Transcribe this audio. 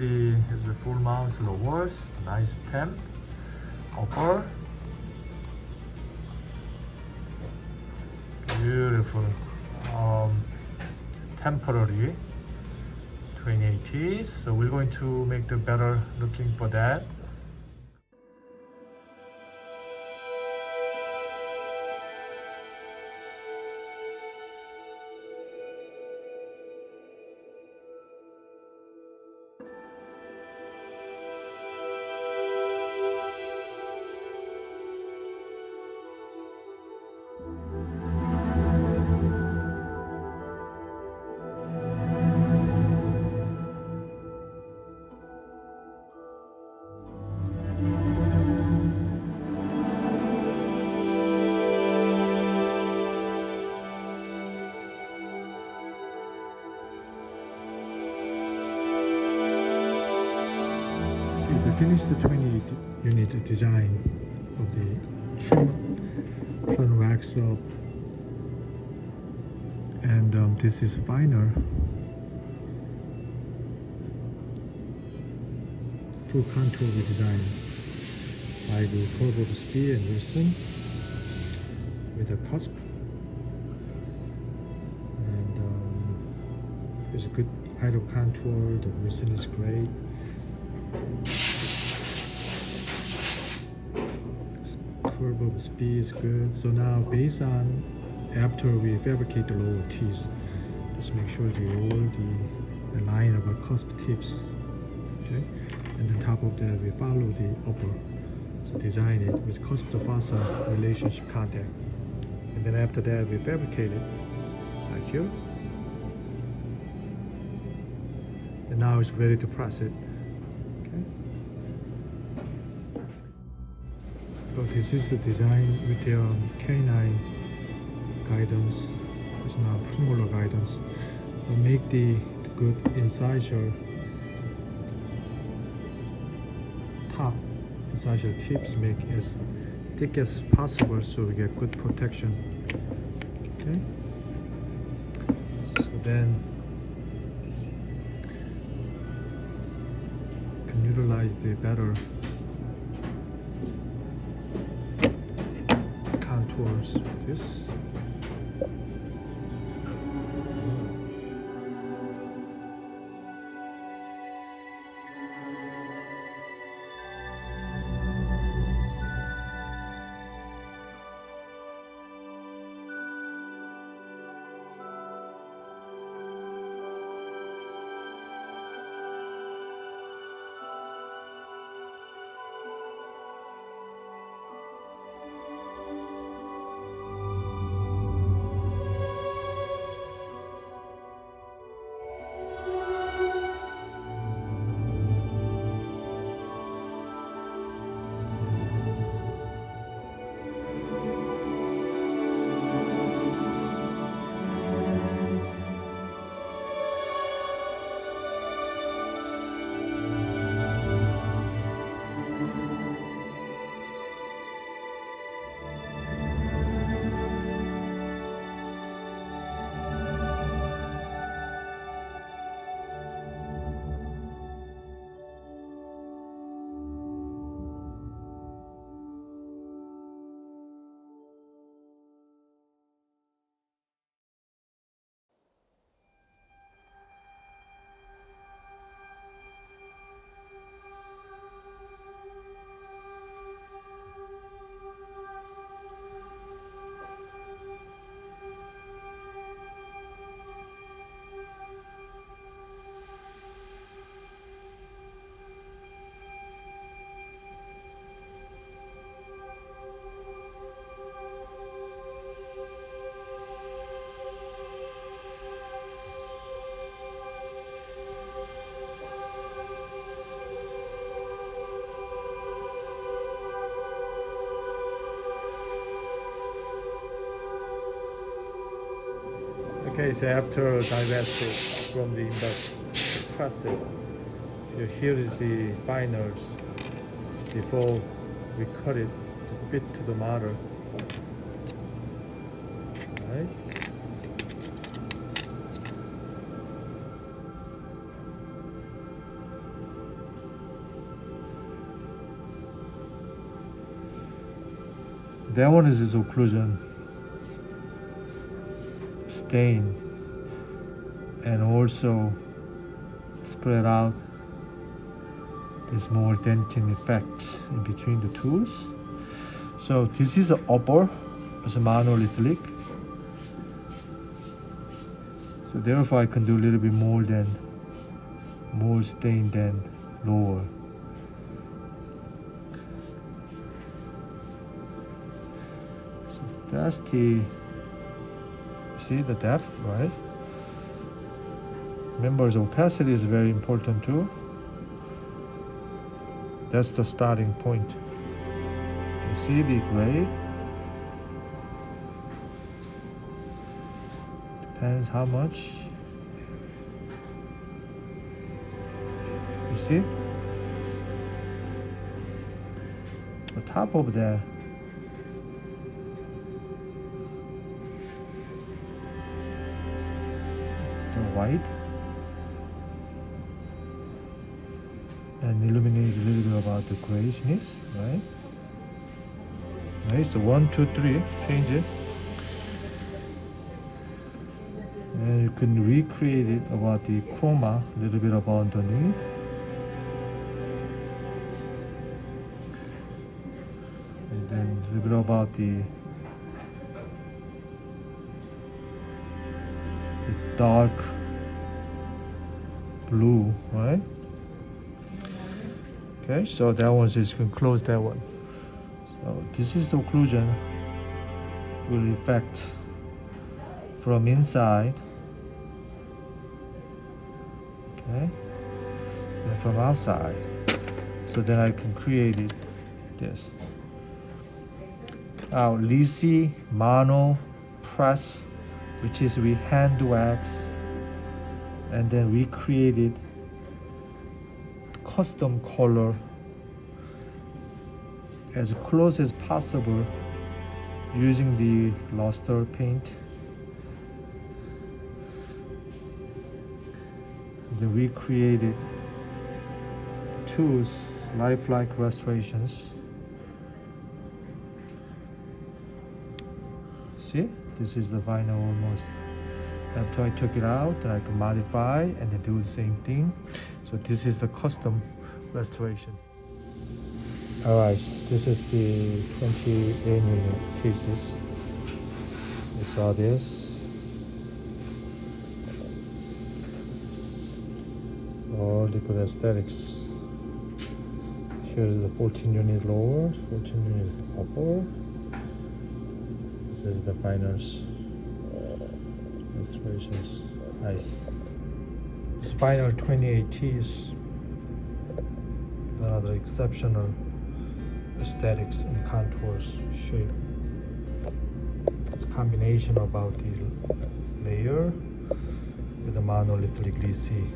is a full mount lowers, nice temp, upper, beautiful, temporary 2080s. So we're going to make the better looking for that. To finish the 28 unit design of the trim, plan wax up, and this is final full contour we designed by the curve of speed and Wilson with a cusp, and there's a good height of contour. The Wilson is great. Curve of speed is good. So now, based on after we fabricate the lower teeth, just make sure the line of our cusp tips, okay, and on top of that we follow the upper, so design it with cusp to fossa relationship contact, and then after that we fabricate it like here, and now it's ready to press it. So this is the design with the canine guidance. It's now premolar guidance. We'll make the good incisor top, incisor tips, make as thick as possible so we get good protection. Okay. So then you can utilize the better contours with this. Okay, so after divested from the plastic, so here is the finals before we cut it to fit to the model. Right? that one is occlusion stain, and also spread out this more denting effect in between the tools. So this is the upper, it's a monolithic. So therefore I can do a little bit more stain than lower. So that's the, see the depth, right? Remember, the opacity is very important too. That's the starting point. You see the gray? Depends how much. You see? The top of the white, and illuminate a little bit about the grayishness, right? Right, so 1, 2, 3, change it. And you can recreate it about the chroma, a little bit about underneath. And then a little bit about the dark blue, right? Okay, so that one is, you can close that one. So this is the occlusion will affect from inside, okay, and from outside. So then I can create it this. Now LiSi mono press, which is we hand wax and then recreated custom color as close as possible using the luster paint. Then we created two lifelike restorations. See, this is the final almost. After I took it out, then I can modify and then do the same thing. So this is the custom restoration. Alright, this is the 28mm pieces. You saw this. All liquid aesthetics. Here's the 14 unit lower, 14 units upper. This is the finals. Restorations. Nice. This final 28Ts. Another exceptional aesthetics and contours shape. This combination about the layer with the monolithic LiSi.